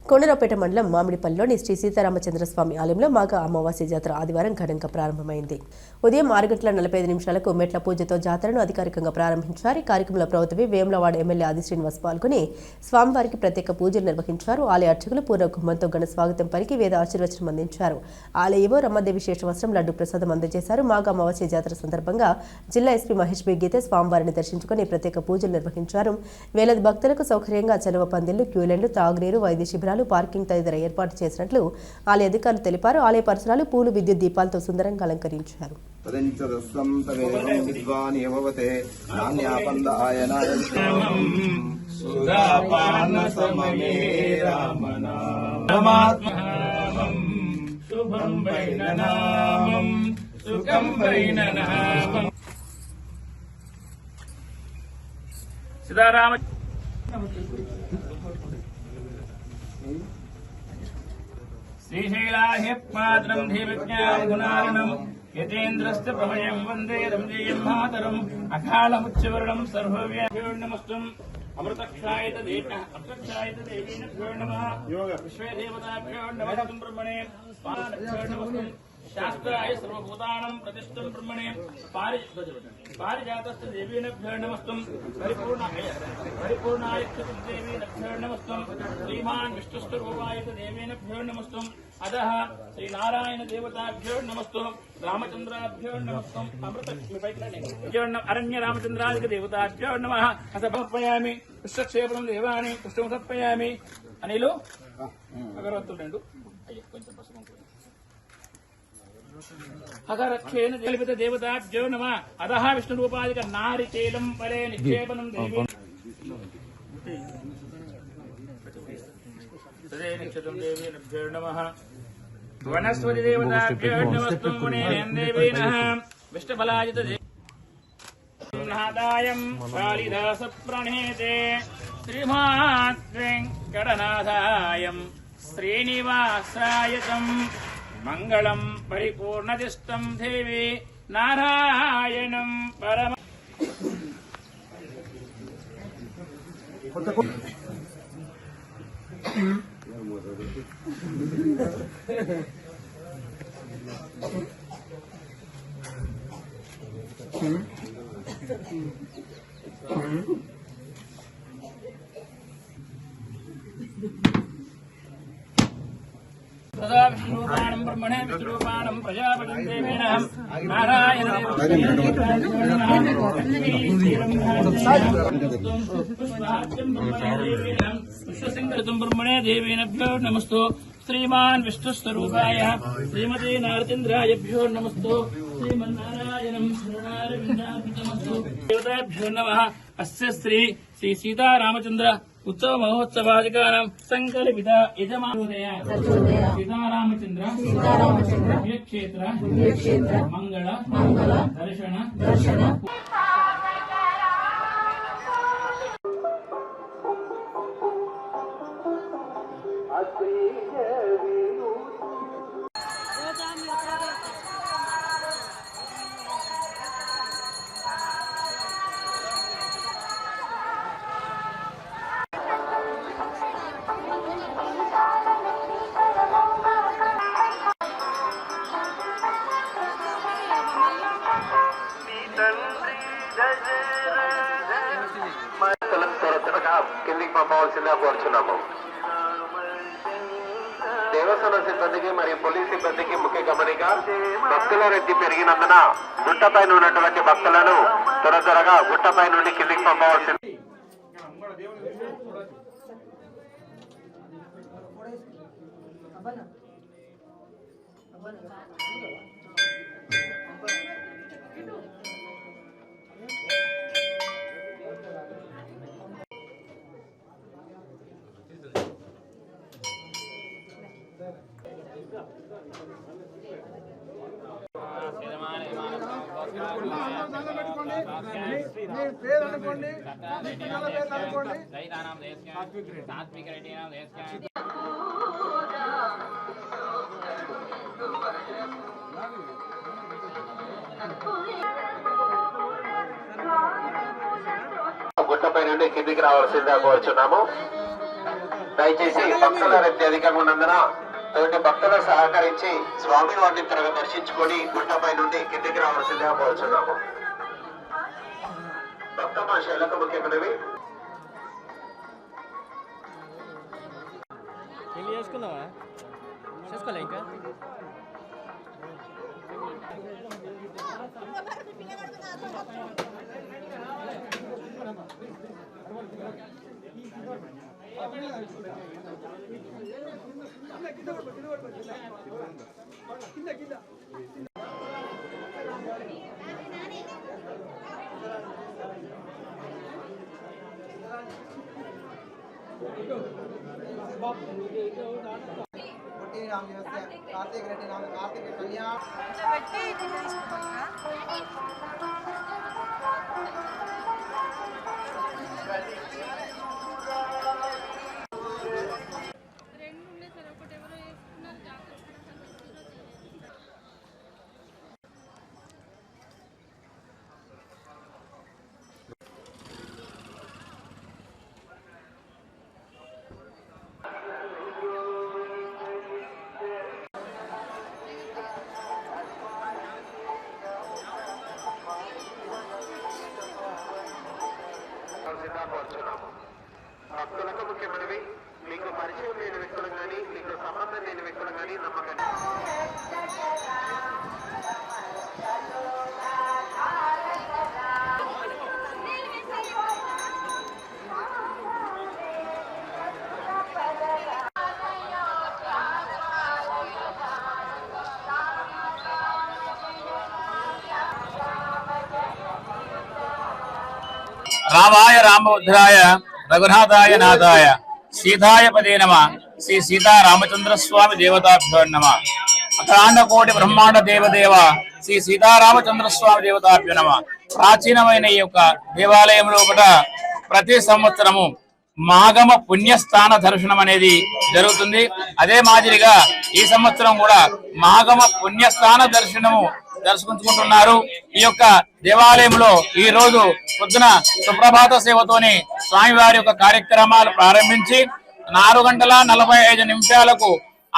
కొండరావుపేట మండలం మామిడిపల్లిలోని శ్రీ సీతారామచంద్రస్వామి ఆలయంలో మాఘ అమావాస్య జాతర ఆదివారం ఘనంగా ప్రారంభమైంది. ఉదయం 6:45 మెట్ల పూజతో జాతరను అధికారికంగా ప్రారంభించారు. ఈ కార్యక్రమంలో ప్రభుత్వ వేములవాడ ఎమ్మెల్యే ఆది శ్రీనివాస్ పాల్గొని స్వామివారికి ప్రత్యేక పూజలు నిర్వహించారు. ఆలయ అర్చకులు పూర్వ గుమ్మంతో ఘన స్వాగతం పలికి వేద ఆశీర్వచనం అందించారు. ఆలయవో రమ్మదేవి శేషవస్త్రం లడ్డు ప్రసాదం అందజేశారు. మాఘ అమావాస్య జాతర సందర్భంగా జిల్లా ఎస్పీ మహేష్ బి గీతే స్వామివారిని దర్శించుకుని ప్రత్యేక పూజలు నిర్వహించారు. వేలాది భక్తులకు సౌకర్యంగా చలువ పందిళ్లు, క్యూలైన్లు, తాగునీరు, వైద్య శిబిరాలు, పార్కింగ్ తదితర ఏర్పాటు చేసినట్లు ఆలయ అధికారులు తెలిపారు. ఆలయ పరిసరాలు పూలు, విద్యుత్ దీపాలతో సుందరంగా అలంకరించారు. సీతారామ శ్రీశైలాహ్యపాత్రం ధీవిజ్ఞాన గుణార్ణం యతేంద్రస్య ప్రమయం వందే రంజేయం మాతరం అకాళముచ్చవర్ణం సర్వవ్యాభ్యో నమస్తం అమృతక్షాయత దేవేన నమః విశ్వే దేవతాభ్యో నమస్తం బ్రహ్మణే నమస్తం శాస్త్రాయ సర్వభూతానాం ప్రతిష్టం బ్రహ్మణే పారిజాతస్య దేవీనభ్యో నమస్తం పరిపూర్ణాయ దేవీనభ్యో నమస్తం శ్రీమాన్ విష్ణుస్వరూపాయ దేవీనభ్యో నమస్తం అదః శ్రీనారాయణ దేవతాభ్యో నమస్తం రామచంద్రాభ్యో నమస్తం అరణ్య రామచంద్రాదిక దేవతాభ్యో నమః సమర్పయామి పుష్పక్షేపణం దేవాని పుష్పం సమర్పయామి అనిలు అగరవత్తులు రెండు కొంచెం పసుపు అగరక్షేణ జలిపిత దేవతాభ్యో నమః అదః విష్ణురూపాదిక నారికేలం పరే నిక్షేపణం దేవి తదే నిక్షేపం దేవీనభ్యో నమః వనస్పతి దేవతాభ్యో నమస్తం మునేన దేవీనః విష్ణుబలాజిత నాదాయం కాళిదాస ప్రణేతే శ్రీమాన్ వెంకటనాథాయం శ్రీనివాసాయతం మంగళం పరిపూర్ణదిష్టం దేవి నారాయణం పరమ సదా విష్ణురూపాణం బ్రహ్మణే విష్ణురూపాణం ప్రజాపతిం దేవేన నారాయణ విశ్వసింగతం బ్రహ్మణే దేవేనభ్యో నమస్తో శ్రీమాన్ విష్ణుస్వరూపాయ శ్రీమతే నారచంద్రాయభ్యో నమస్తో శ్రీమన్నారాయణం శరణారవిందాభినమస్తు దేవతాభ్యో నమః అస్య శ్రీ సీతారామచంద్ర उत्सव महोत्सवादिकानां संकल्पित यजमानोदय सीतारामचंद्र क्षेत्र मंगल दर्शन కిందికి పంపవలసిందిగా కోరుచున్నాము. దేవస్థాన సిబ్బందికి మరియు పోలీస్ సిబ్బందికి ముఖ్య గమనిక, భక్తుల రద్దీ పెరిగినందున గుట్టపైన ఉన్నటువంటి భక్తులను త్వరగా గుట్టపై నుండి కిందికి పంపవలసింది. గుట్టపై నుండి కిందికి రావాల్సిందిగా కోరుచున్నాము. దయచేసి భక్తుల రద్దీ అధికంగా ఉన్నందున తోటి భక్తులు సహకరించి స్వామి వారిని త్వరగా దర్శించుకొని గుట్టపై నుండి కిందికి రావాల్సిందిగా కోరుచున్నాము. భక్త మహాశయులకు ముఖ్యమైనవి. పెళ్లి చేసుకున్నావా? చేసుకోలే ఇంకా? कार्तिक रेड्डी नाम कार्तिक कल्याण భక్తులకు ముఖ్యమైనవి. మీకు పరిచయం లేని వ్యక్తులు కానీ మీకు సంబంధం లేని వ్యక్తులు కానీ నమ్మకండి. రామాయ రామభద్రాయ రఘునాథాయ నాథాయ సీతాయ పదే నమ. శ్రీ సీతారామచంద్ర స్వామి దేవతాభ్యో నమ. అఖండకోటి బ్రహ్మాండ దేవదేవ శ్రీ సీతారామచంద్ర స్వామి దేవతాభ్యో నమ. ప్రాచీనమైన ఈ యొక్క దేవాలయంలో ఒకట ప్రతి సంవత్సరము మాగమ పుణ్యస్థాన దర్శనం అనేది జరుగుతుంది. అదే మాదిరిగా ఈ సంవత్సరం కూడా మాగమ పుణ్యస్థాన దర్శనము దర్శించుకుంటున్నారు. ఈ యొక్క దేవాలయంలో ఈ రోజు పొద్దున సుప్రభాత సేవతోని స్వామివారి యొక్క కార్యక్రమాలు ప్రారంభించి 4:45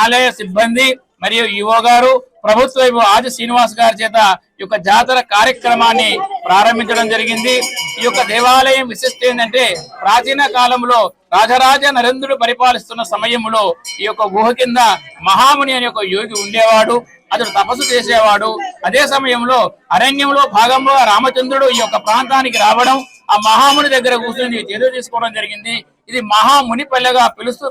ఆలయ సిబ్బంది మరియు ఈవో గారు ప్రభుత్వ ఆది శ్రీనివాస్ గారి చేత ఈ యొక్క జాతర కార్యక్రమాన్ని ప్రారంభించడం జరిగింది. ఈ యొక్క దేవాలయం విశిష్ట ఏంటంటే ప్రాచీన కాలంలో రాజరాజ నరేంద్రుడు పరిపాలిస్తున్న సమయంలో ఈ యొక్క గుహ కింద మహాముని అనే ఒక యోగి ఉండేవాడు. అతడు తపస్సు చేసేవాడు. అదే సమయంలో అరణ్యంలో భాగంలో రామచంద్రుడు ఈ యొక్క ప్రాంతానికి రావడం, ఆ మహాముని దగ్గర కూర్చొని చేతులు తీసుకోవడం జరిగింది. ఇది మహాముని పల్లెగా పిలుస్తూ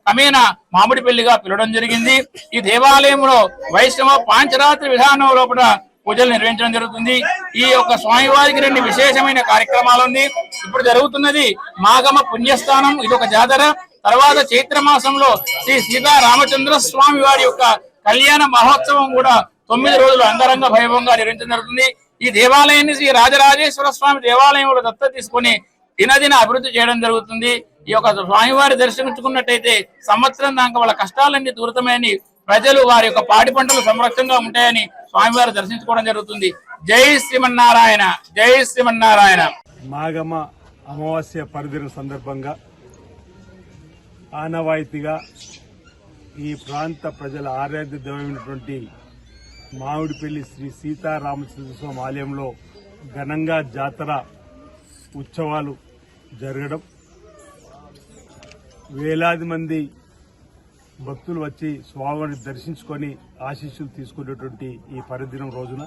క్రమేణా మామిడి పెళ్లిగా పిలవడం జరిగింది. ఈ దేవాలయంలో వైష్ణవ పాంచరాత్రి విధానం లోపల పూజలు నిర్వహించడం జరుగుతుంది. ఈ యొక్క స్వామివారికి 2 విశేషమైన కార్యక్రమాలు ఉంది. ఇప్పుడు జరుగుతున్నది మాగమ పుణ్యస్థానం, ఇది ఒక జాతర. తర్వాత చైత్ర మాసంలో శ్రీ సీతారామచంద్ర స్వామి వారి యొక్క కళ్యాణ మహోత్సవం కూడా 9 రోజులు అంగరంగ వైభవంగా నిర్వహించడం జరుగుతుంది. ఈ దేవాలయాన్ని శ్రీ రాజరాజేశ్వర స్వామి దేవాలయంలో దత్తత తీసుకుని దినదిన అభివృద్ధి చేయడం జరుగుతుంది. ఈ యొక్క స్వామివారి దర్శించుకున్నట్టయితే సంవత్సరం దాకా వాళ్ళ కష్టాలన్నీ దూరతమని, ప్రజలు వారి యొక్క పాడి పంటలు సంరక్షణగా ఉంటాయని స్వామివారి దర్శించుకోవడం జరుగుతుంది. జై శ్రీమన్నారాయణ, జై శ్రీమన్నారాయణ. మాగమ అమావాస్య పర్వదినం సందర్భంగా ఆనవాయితీగా ఈ ప్రాంత ప్రజల ఆరాధ్య దైవమైనటువంటి మామిడిపల్లి శ్రీ సీతారామచంద్ర స్వామి ఆలయంలో ఘనంగా జాతర ఉత్సవాలు జరగడం, వేలాది మంది భక్తులు వచ్చి స్వామిని దర్శించుకొని ఆశీస్సులు తీసుకునేటువంటి ఈ పర్వదినం రోజున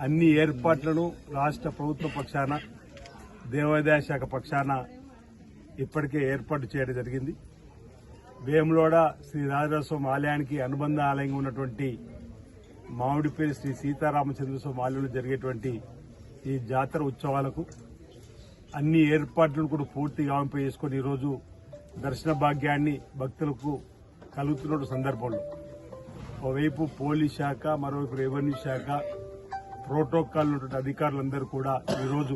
అన్ని ఏర్పాట్లను రాష్ట్ర ప్రభుత్వ పక్షాన, దేవాదాయ శాఖ పక్షాన ఇప్పటికే ఏర్పాటు చేయడం జరిగింది. వేములోడ శ్రీ రాజరాజస్వామి ఆలయానికి అనుబంధ ఆలయంగా ఉన్నటువంటి మామిడిపల్లి శ్రీ సీతారామచంద్ర స్వామి ఆలయంలో జరిగేటువంటి ఈ జాతర ఉత్సవాలకు అన్ని ఏర్పాట్లను కూడా పూర్తిగా ఆంపించేసుకుని ఈరోజు దర్శన భాగ్యాన్ని భక్తులకు కలుగుతున్న సందర్భంలో ఒకవైపు పోలీస్ శాఖ, మరోవైపు రెవెన్యూ శాఖ, ప్రోటోకాల్ ఉన్నటువంటి అధికారులందరూ కూడా ఈరోజు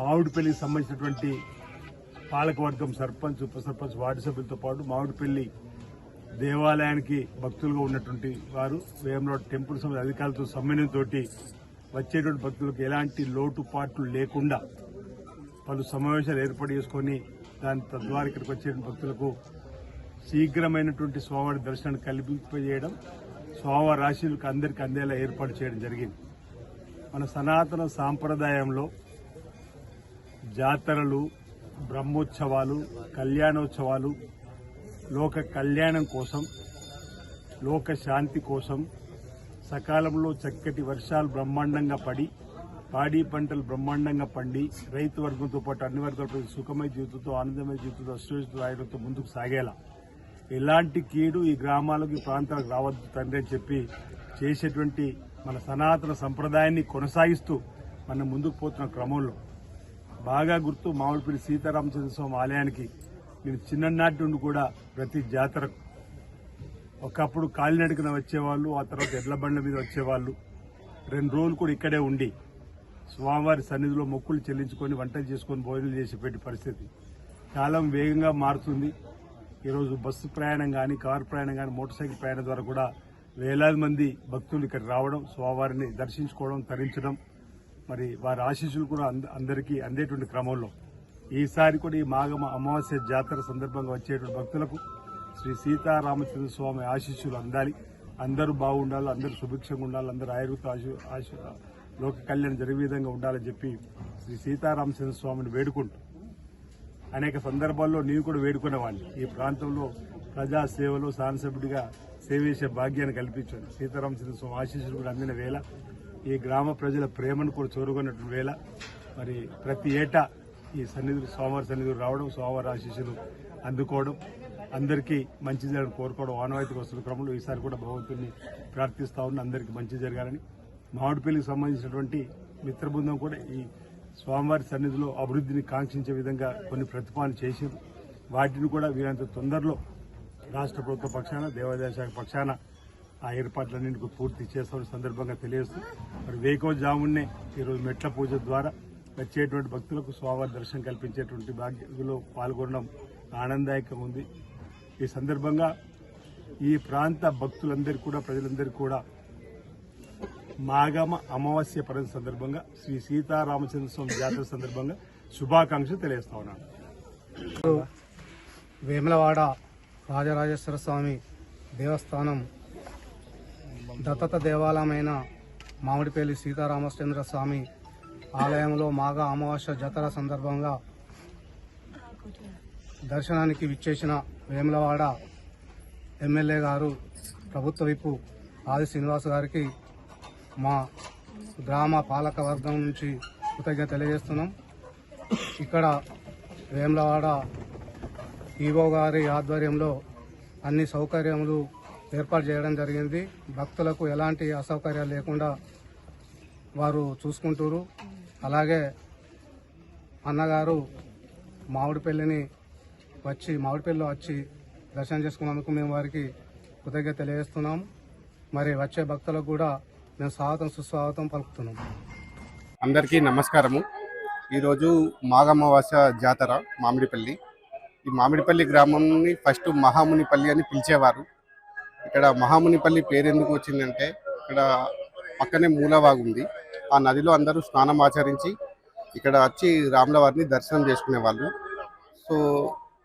మామిడిపల్లికి సంబంధించినటువంటి పాలకవర్గం, సర్పంచ్, ఉప సర్పంచ్, వార్డు సభ్యులతో పాటు మామిడిపల్లి దేవాలయానికి భక్తులుగా ఉన్నటువంటి వారు వేములవాడ టెంపుల్ సంబంధించిన అధికారులతో సమన్వయంతో వచ్చేటువంటి భక్తులకు ఎలాంటి లోటుపాట్లు లేకుండా పలు సమావేశాలు ఏర్పాటు చేసుకుని దాని తద్వారా ఇక్కడికి వచ్చే భక్తులకు శీఘ్రమైనటువంటి స్వామివారి దర్శనాన్ని కల్పింపజేయడం, స్వామివారి ఆశీస్సులకు అందరికీ అందేలా ఏర్పాటు చేయడం జరిగింది. మన సనాతన సాంప్రదాయంలో జాతరలు, బ్రహ్మోత్సవాలు, కళ్యాణోత్సవాలు లోక కళ్యాణం కోసం, లోక శాంతి కోసం, సకాలంలో చక్కటి వర్షాలు బ్రహ్మాండంగా పడి, పాడి పంటలు బ్రహ్మాండంగా పండి, రైతు వర్గంతో పాటు అన్ని వర్గాలతో సుఖమయ జీవితంతో, ఆనందమయ జీవితంతో, అశ్వజిత ఆయుధంతో ముందుకు సాగేలా ఎలాంటి కీడు ఈ గ్రామాలకు, ఈ ప్రాంతాలకు రావద్దు తండ్రి అని చెప్పి చేసేటువంటి మన సనాతన సంప్రదాయాన్ని కొనసాగిస్తూ మనం ముందుకు పోతున్న క్రమంలో బాగా గుర్తు మామిడిపల్లి సీతారామచంద్ర స్వామి ఆలయానికి నేను చిన్ననాటి నుండి కూడా ప్రతి జాతరకు ఒకప్పుడు కాలినడకన వచ్చేవాళ్ళు, ఆ తర్వాత ఎడ్ల బండ్ల మీద వచ్చేవాళ్ళు. 2 రోజులు కూడా ఇక్కడే ఉండి స్వామివారి సన్నిధిలో మొక్కులు చెల్లించుకొని వంటలు చేసుకొని భోజనం చేసేటువంటి పరిస్థితి. కాలం వేగంగా మారుతుంది. ఈరోజు బస్సు ప్రయాణం కానీ, కారు ప్రయాణం కానీ, మోటార్ సైకిల్ ప్రయాణం ద్వారా కూడా వేలాది మంది భక్తులు ఇక్కడ రావడం, స్వామివారిని దర్శించుకోవడం, తరించడం, మరి వారి ఆశీస్సులు కూడా అందరికీ అందేటువంటి క్రమంలో ఈసారి కూడా ఈ మాఘ అమావాస్య జాతర సందర్భంగా వచ్చేటువంటి భక్తులకు శ్రీ సీతారామచంద్ర స్వామి ఆశీస్సులు అందాలి. అందరూ బాగుండాలి, అందరూ సుభిక్షంగా ఉండాలి, అందరూ ఆయుర్వేద లోక కళ్యాణం జరిగే విధంగా ఉండాలని చెప్పి శ్రీ సీతారామచంద్ర స్వామిని వేడుకుంటూ అనేక సందర్భాల్లో నేను కూడా వేడుకునేవాడిని. ఈ ప్రాంతంలో ప్రజా సేవలో శాసనసభ్యుడిగా సేవ చేసే భాగ్యాన్ని కల్పించాను. సీతారామచంద్ర స్వామి ఆశీస్సులు కూడా అందిన వేళ, ఈ గ్రామ ప్రజల ప్రేమను కూడా చూరుకున్నటువంటి వేళ, మరి ప్రతి ఏటా ఈ సన్నిధులు స్వామివారి సన్నిధులు రావడం, స్వామివారి ఆశీస్సులు అందుకోవడం, అందరికీ మంచి జరగని కోరుకోవడం ఆనవాయితీకి వస్తున్న క్రమంలో ఈసారి కూడా భగవంతుడిని ప్రార్థిస్తా ఉన్న అందరికీ మంచి జరగాలని, మామిడిపల్లికి సంబంధించినటువంటి మిత్ర బృందం కూడా ఈ స్వామివారి సన్నిధిలో అభివృద్ధిని కాంక్షించే విధంగా కొన్ని ప్రతిపాదన చేశారు. వాటిని కూడా వీరంత తొందరలో రాష్ట్ర ప్రభుత్వ పక్షాన, దేవాదాయ శాఖ పక్షాన ఆ ఏర్పాట్లన్నింటికి పూర్తి చేస్తామని సందర్భంగా తెలియజేస్తూ, మరి వేకోజామునే ఈరోజు మెట్ల పూజ ద్వారా వచ్చేటువంటి భక్తులకు స్వామివారి దర్శనం కల్పించేటువంటి భాగ్యంలో పాల్గొనడం ఆనందదాయకంగా ఉంది. ఈ సందర్భంగా ఈ ప్రాంత భక్తులందరికీ కూడా, ప్రజలందరికీ కూడా మాఘమ అమావాస్య పర్వ సందర్భంగా శ్రీ సీతారామచంద్ర స్వామి జాతర సందర్భంగా శుభాకాంక్షలు తెలియజేస్తా ఉన్నాను. వేములవాడ రాజరాజేశ్వర స్వామి దేవస్థానం దత్తత దేవాలయమైన మామిడిపల్లి సీతారామచంద్ర స్వామి ఆలయంలో మాఘ అమావాస్య జాతర సందర్భంగా దర్శనానికి విచ్చేసిన వేములవాడ ఎమ్మెల్యే గారు, ప్రభుత్వ విప్పు ఆది శ్రీనివాస్ గారికి మా గ్రామ పాలక వర్గం నుంచి కృతజ్ఞత తెలియజేస్తున్నాం. ఇక్కడ వేములవాడ ఈవో గారి ఆధ్వర్యంలో అన్ని సౌకర్యములు ఏర్పాటు చేయడం జరిగింది. భక్తులకు ఎలాంటి అసౌకర్యాలు లేకుండా వారు చూసుకుంటారు. అలాగే అన్నగారు మామిడిపల్లిలో వచ్చి దర్శనం చేసుకున్నందుకు మేము వారికి కృతజ్ఞత తెలియజేస్తున్నాం. మరి వచ్చే భక్తులకు కూడా మేము స్వాగతం సుస్వాగతం పలుకుతున్నాం. అందరికీ నమస్కారము. ఈరోజు మాఘమావాస్య జాతర మామిడిపల్లి. ఈ మామిడిపల్లి గ్రామాన్ని ఫస్ట్ మహామునిపల్లి అని పిలిచేవారు. ఇక్కడ మహామునిపల్లి పేరు ఎందుకు వచ్చిందంటే, ఇక్కడ పక్కనే మూలవాగు ఉంది. ఆ నదిలో అందరూ స్నానం ఆచరించి ఇక్కడ వచ్చి రాముల వారిని దర్శనం చేసుకునేవాళ్ళు. సో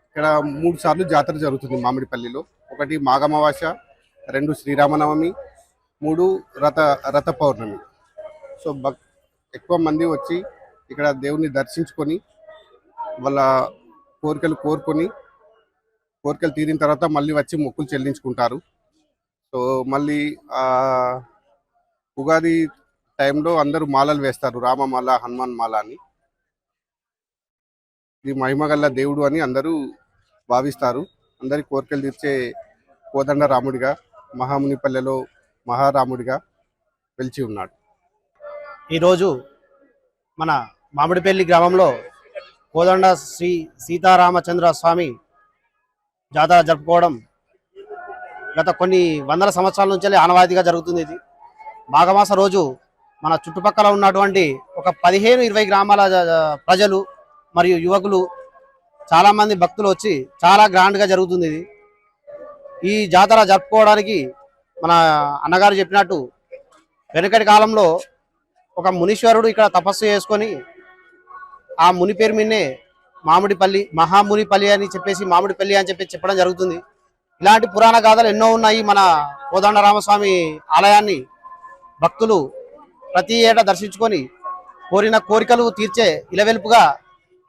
ఇక్కడ 3 సార్లు జాతర జరుగుతుంది మామిడిపల్లిలో. 1 మాఘమావాస్య, 2 శ్రీరామనవమి, 3 రథ పౌర్ణమి. సో ఎక్కువ మంది వచ్చి ఇక్కడ దేవుని దర్శించుకొని వాళ్ళ కోరికలు తీరిన తర్వాత మళ్ళీ వచ్చి మొక్కులు చెల్లించుకుంటారు. సో మళ్ళీ ఉగాది టైంలో అందరూ మాలలు వేస్తారు, రామమాల, హనుమాన్ మాల అని. ఇది మహిమగల్ల దేవుడు అని అందరూ భావిస్తారు. అందరి కోరికలు తీర్చే కోదండ రాముడిగా, మహామునిపల్లెలో మహారాముడిగా వెలిచి ఉన్నాడు. ఈరోజు మన మామిడిపల్లి గ్రామంలో కోదండ శ్రీ సీతారామచంద్ర స్వామి జాతర జరుపుకోవడం గత కొన్ని వందల సంవత్సరాల నుంచి ఆనవాయితీగా జరుగుతుంది. ఇది మాఘమాస రోజు మన చుట్టుపక్కల ఉన్నటువంటి ఒక 15-20 గ్రామాల ప్రజలు మరియు యువకులు, చాలామంది భక్తులు వచ్చి చాలా గ్రాండ్గా జరుగుతుంది. ఇది ఈ జాతర జరుపుకోవడానికి మన అన్నగారు చెప్పినట్టు వెనకటి కాలంలో ఒక మునీశ్వరుడు ఇక్కడ తపస్సు చేసుకొని ఆ ముని పేరు మీదనే మామిడిపల్లి మహామునిపల్లి అని చెప్పేసి మామిడిపల్లి అని చెప్పి చెప్పడం జరుగుతుంది. ఇలాంటి పురాణ గాథలు ఎన్నో ఉన్నాయి. మన కోదండరామస్వామి ఆలయాన్ని భక్తులు ప్రతి ఏటా దర్శించుకొని కోరిన కోరికలు తీర్చే ఇలవెల్పుగా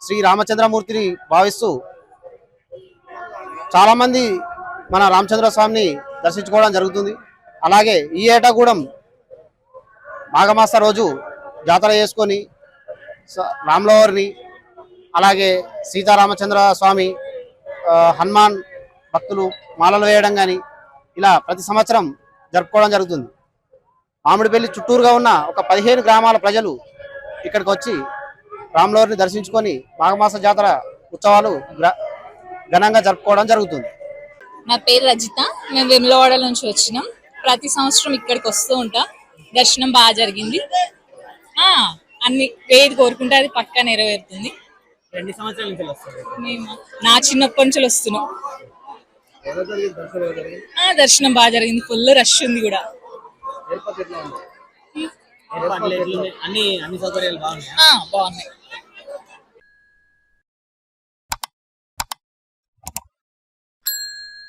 శ్రీ రామచంద్రమూర్తిని భావిస్తూ చాలా మంది మన రామచంద్ర స్వామిని దర్శించుకోవడం జరుగుతుంది. అలాగే ఈ ఏటా కూడా మాఘమాస రోజు జాతర చేసుకొని రాములవారిని అలాగే సీతారామచంద్ర స్వామి హనుమాన్ భక్తులు మాలలు వేయడం కానీ ఇలా ప్రతి సంవత్సరం జరుపుకోవడం జరుగుతుంది. మామిడిపల్లి చుట్టూరుగా ఉన్న ఒక 15 గ్రామాల ప్రజలు ఇక్కడికి వచ్చి రాములవారిని దర్శించుకొని మాఘమాస జాతర ఉత్సవాలు ఘనంగా జరుపుకోవడం జరుగుతుంది. నా పేరు రజిత. మేము వేములవాడ నుంచి వచ్చినాం. ప్రతి సంవత్సరం ఇక్కడికి వస్తూ ఉంటాం. దర్శనం బాగా జరిగింది. అన్ని ఏది కోరుకుంటే అది పక్కా నెరవేరుతుంది. మేము నా చిన్నప్పటి నుంచి వస్తున్నాం. దర్శనం బాగా జరిగింది. ఫుల్ రష్ ఉంది కూడా. బాగున్నాయి.